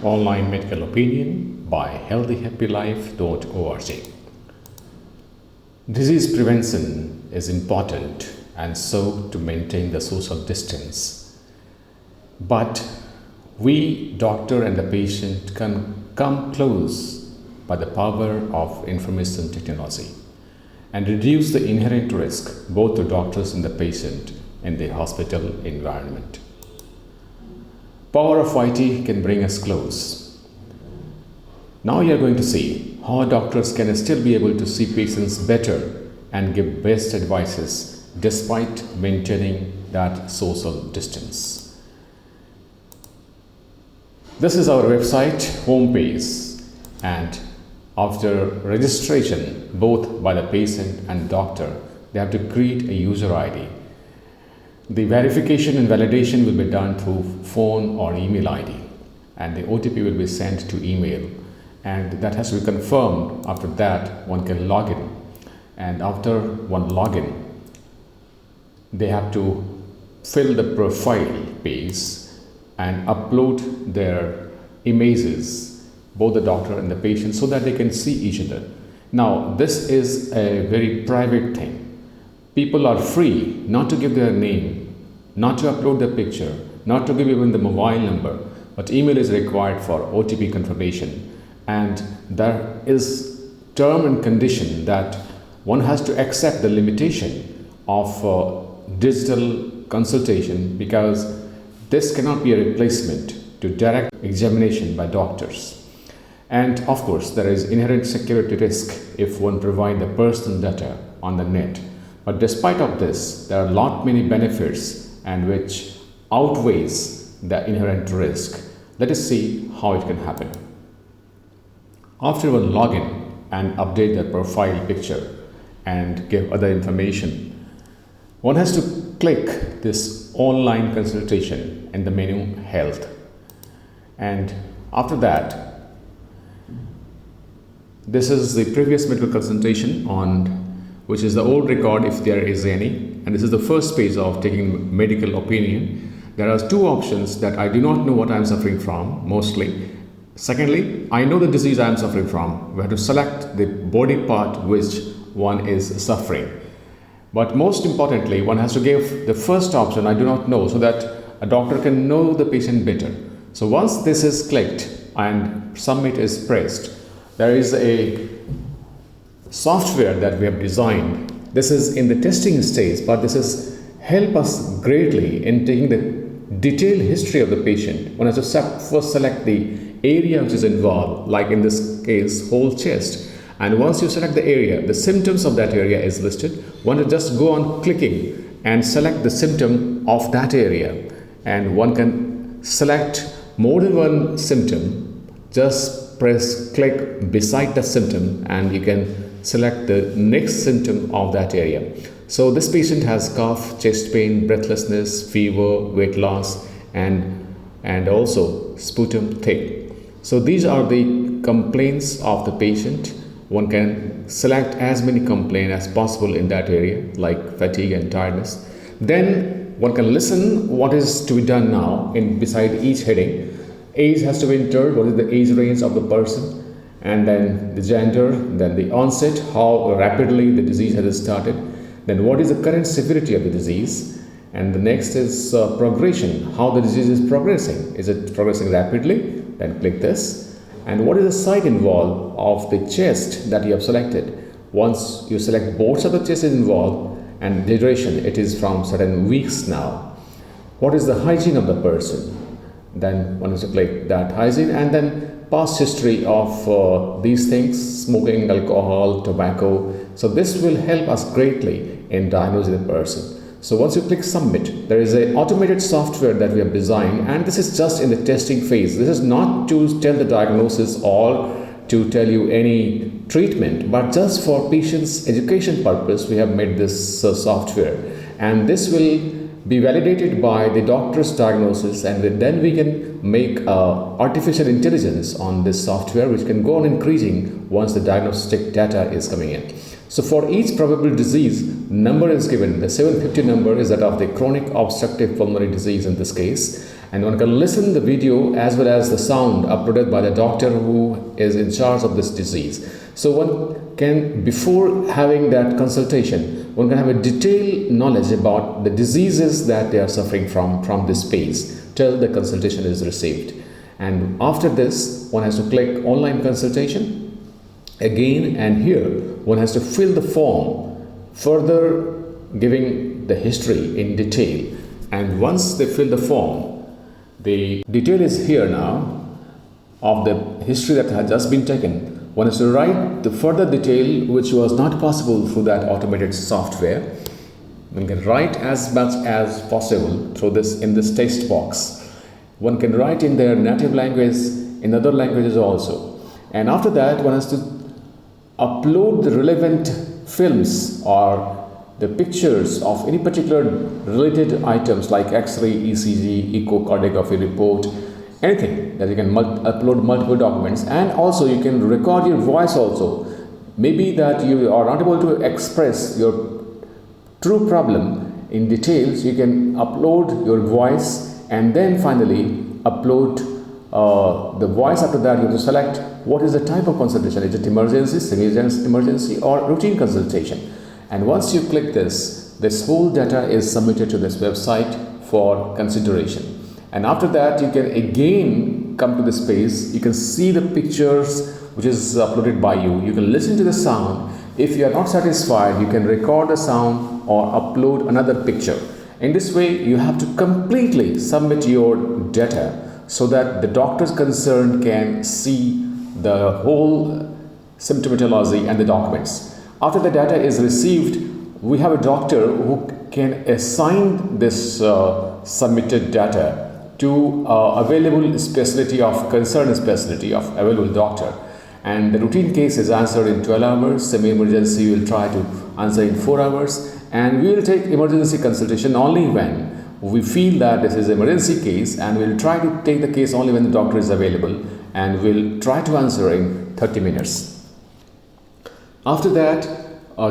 Online medical opinion by healthyhappylife.org. Disease prevention is important and so to maintain the social distance. But we, doctor and the patient, can come close by the power of information technology and reduce the inherent risk both to doctors and the patient in the hospital environment. Power of IT can bring us close. Now you are going to see how doctors can still be able to see patients better and give best advices despite maintaining that social distance. This is our website homepage, and after registration both by the patient and doctor, they have to create a user ID. The verification and validation will be done through phone or email ID, and the OTP will be sent to email, and that has to be confirmed. After that, one can log in, and after one login, they have to fill the profile page and upload their images, both the doctor and the patient, so that they can see each other. Now, this is a very private thing. People are free not to give their name, not to upload the picture, not to give even the mobile number, but email is required for OTP confirmation. And there is term and condition that one has to accept the limitation of digital consultation, because this cannot be a replacement to direct examination by doctors. And of course, there is inherent security risk if one provides the personal data on the net. But despite of this, there are lot many benefits and which outweighs the inherent risk. Let us see how it can happen. After one login and update the profile picture and give other information, one has to click this online consultation in the menu Health. And after that, this is the previous medical consultation on which is the old record if there is any, and this is the first page of taking medical opinion. There are two options: that I do not know what I am suffering from mostly. Secondly, I know the disease I am suffering from. We have to select the body part which one is suffering. But most importantly, one has to give the first option, I do not know, so that a doctor can know the patient better. So once this is clicked and submit is pressed, there is a software that we have designed. This is in the testing stage, but this is help us greatly in taking the detailed history of the patient. One has to first select the area which is involved, like in this case, whole chest. And once you select the area, the symptoms of that area is listed. One will just go on clicking and select the symptom of that area. And one can select more than one symptom. Just press click beside the symptom and you can select the next symptom of that area. So this patient has cough, chest pain, breathlessness, fever, weight loss, and also sputum thick. So these are the complaints of the patient. One can select as many complaints as possible in that area, like fatigue and tiredness. Then one can listen what is to be done now in beside each heading. Age has to be entered, what is the age range of the person, and then the gender, then the onset, how rapidly the disease has started, then what is the current severity of the disease, and the next is progression, how the disease is progressing. Is it progressing rapidly? Then click this. And what is the site involved of the chest that you have selected? Once you select both of the chest is involved, and the duration, it is from certain weeks now. What is the hygiene of the person? Then one has to click that hygiene, and then past history of these things: smoking, alcohol, tobacco. So this will help us greatly in diagnosing the person. So once you click submit, there is an automated software that we have designed, and this is just in the testing phase. This is not to tell the diagnosis or to tell you any treatment, but just for patients' education purpose, we have made this software, and this will be validated by the doctor's diagnosis, and then we can make artificial intelligence on this software, which can go on increasing once the diagnostic data is coming in. So for each probable disease, number is given. The 750 number is that of the chronic obstructive pulmonary disease in this case. And one can listen the video as well as the sound uploaded by the doctor who is in charge of this disease. So one can, before having that consultation, one can have a detailed knowledge about the diseases that they are suffering from this phase till the consultation is received. And after this, one has to click online consultation again, and here one has to fill the form, further giving the history in detail. And once they fill the form, the detail is here now of the history that had just been taken. One has to write the further detail which was not possible through that automated software. One can write as much as possible through this in this text box. One can write in their native language, in other languages also. And after that, one has to upload the relevant films or the pictures of any particular related items like X-ray, ECG, echocardiography report, anything that you can upload multiple documents. And also you can record your voice also. Maybe that you are not able to express your true problem in details, you can upload your voice and then finally upload the voice. After that, you have to select what is the type of consultation. Is it emergency, semi-emergency, or routine consultation? And once you click this whole data is submitted to this website for consideration. And after that, you can again come to this page. You can see the pictures which is uploaded by you. You can listen to the sound. If you are not satisfied, you can record the sound or upload another picture. In this way, you have to completely submit your data so that the doctors concerned can see the whole symptomatology and the documents. After the data is received, we have a doctor who can assign this submitted data to available specialty of concerned specialty of available doctor. And the routine case is answered in 12 hours, semi-emergency will try to answer in 4 hours, and we will take emergency consultation only when we feel that this is an emergency case, and we'll try to take the case only when the doctor is available, and we'll try to answer in 30 minutes. After that,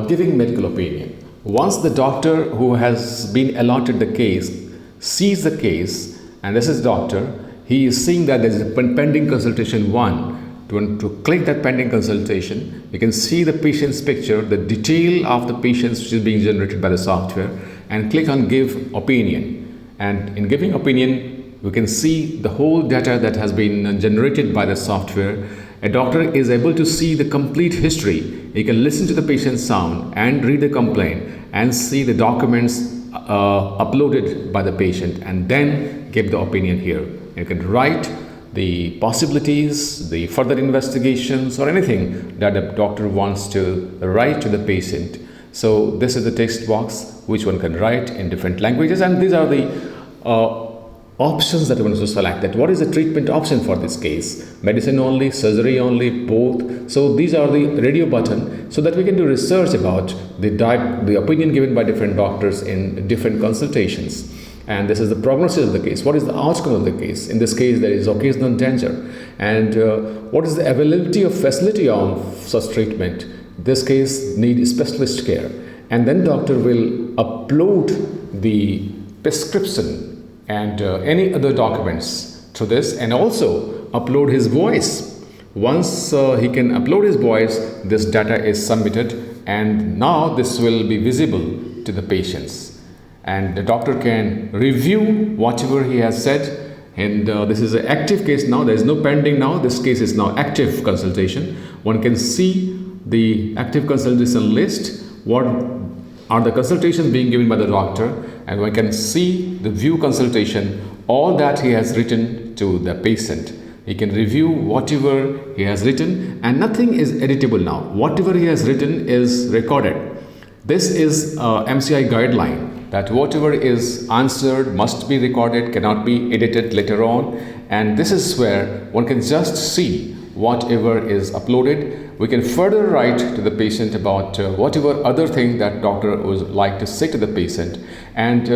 giving medical opinion. Once the doctor who has been allotted the case sees the case, and this is doctor, he is seeing that there is a pending consultation 1. To click that pending consultation, you can see the patient's picture, the detail of the patients which is being generated by the software, and click on give opinion. And in giving opinion, you can see the whole data that has been generated by the software. A doctor is able to see the complete history. He can listen to the patient's sound and read the complaint and see the documents uploaded by the patient, and then give the opinion here. You can write the possibilities, the further investigations, or anything that the doctor wants to write to the patient. So this is the text box which one can write in different languages, and these are the options that one has to select. That what is the treatment option for this case? Medicine only, surgery only, both. So these are the radio button, so that we can do research about the opinion given by different doctors in different consultations. And this is the prognosis of the case. What is the outcome of the case? In this case, there is occasional danger. And what is the availability of facility of such treatment? This case needs specialist care. And then doctor will upload the prescription and any other documents to this, and also upload his voice. Once he can upload his voice, this data is submitted, and now this will be visible to the patients. And the doctor can review whatever he has said. And this is an active case now. There is no pending now. This case is now active consultation. One can see the active consultation list. What are the consultations being given by the doctor? And one can see the view consultation, all that he has written to the patient. He can review whatever he has written, and nothing is editable now. Whatever he has written is recorded. This is MCI guideline, that whatever is answered must be recorded, cannot be edited later on. And this is where one can just see whatever is uploaded. We can further write to the patient about whatever other thing that doctor would like to say to the patient. And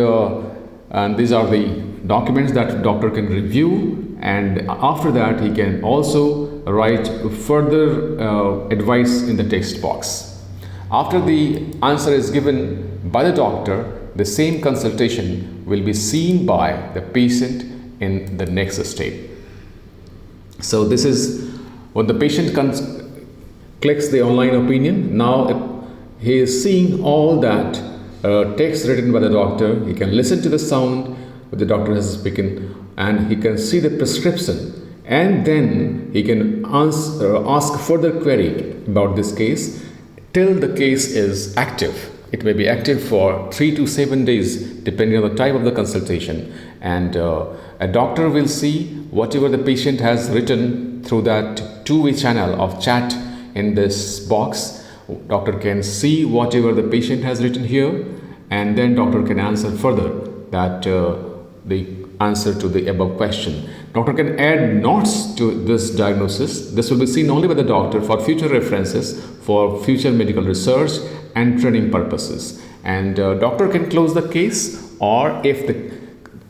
these are the documents that doctor can review. And after that, he can also write further advice in the text box. After the answer is given by the doctor, the same consultation will be seen by the patient in the next step. So this is when the patient clicks the online opinion. Now he is seeing all that text written by the doctor. He can listen to the sound what the doctor has spoken, and he can see the prescription, and then he can ask further query about this case till the case is active. It may be active for 3 to 7 days depending on the type of the consultation, and a doctor will see whatever the patient has written through that two-way channel of chat in this box. Doctor can see whatever the patient has written here, and then doctor can answer further that the answer to the above question. Doctor can add notes to this diagnosis. This will be seen only by the doctor for future references, for future medical research and training purposes. And doctor can close the case, or if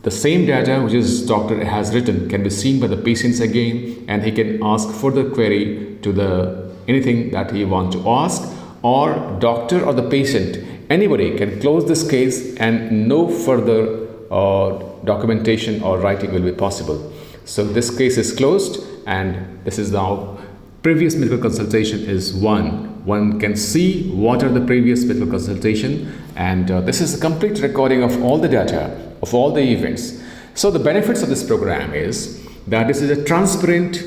the same data which is doctor has written can be seen by the patients again, and he can ask further query to the anything that he want to ask, or doctor or the patient, anybody can close this case and no further documentation or writing will be possible. So this case is closed, and this is now previous medical consultation is one can see what are the previous medical consultation, and this is a complete recording of all the data of all the events. So the benefits of this program is that this is a transparent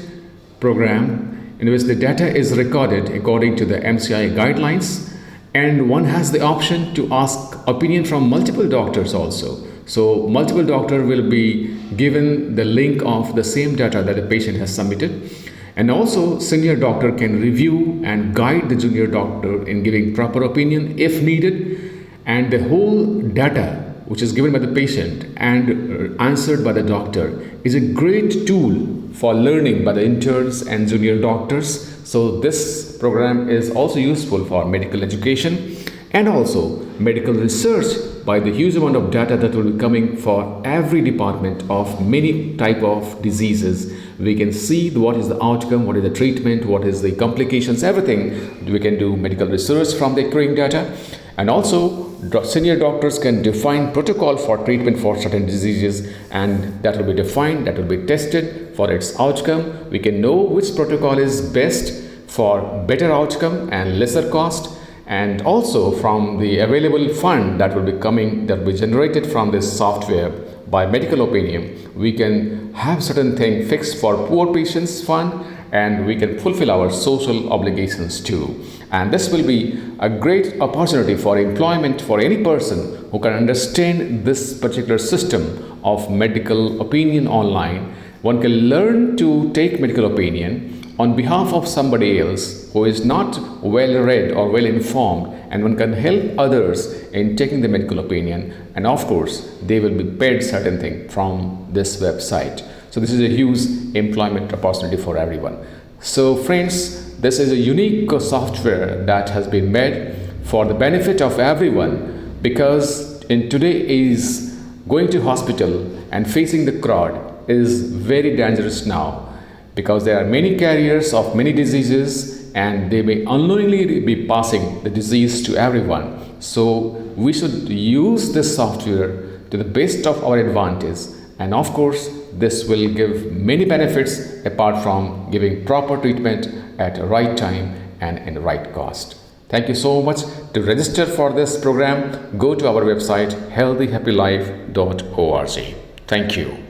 program in which the data is recorded according to the MCI guidelines, and one has the option to ask opinion from multiple doctors also. So multiple doctor will be given the link of the same data that the patient has submitted, and also senior doctor can review and guide the junior doctor in giving proper opinion if needed, and the whole data which is given by the patient and answered by the doctor is a great tool for learning by the interns and junior doctors. So this program is also useful for medical education and also medical research by the huge amount of data that will be coming for every department of many type of diseases. We can see what is the outcome, what is the treatment, what is the complications, everything. We can do medical research from the accruing data, and also senior doctors can define protocol for treatment for certain diseases, and that will be defined, that will be tested for its outcome. We can know which protocol is best for better outcome and lesser cost. And also from the available fund that will be coming, that will be generated from this software by medical opinion, we can have certain thing fixed for poor patients fund, and we can fulfill our social obligations too. And this will be a great opportunity for employment for any person who can understand this particular system of medical opinion online. One can learn to take medical opinion on behalf of somebody else who is not well read or well informed, and one can help others in taking the medical opinion, and of course they will be paid certain thing from this website. So this is a huge employment opportunity for everyone. So friends, this is a unique software that has been made for the benefit of everyone, because in today is going to hospital and facing the crowd is very dangerous now, because there are many carriers of many diseases and they may unknowingly be passing the disease to everyone. So we should use this software to the best of our advantage, and of course this will give many benefits apart from giving proper treatment at the right time and in the right cost. Thank you so much. To register for this program, go to our website healthyhappylife.org. Thank you.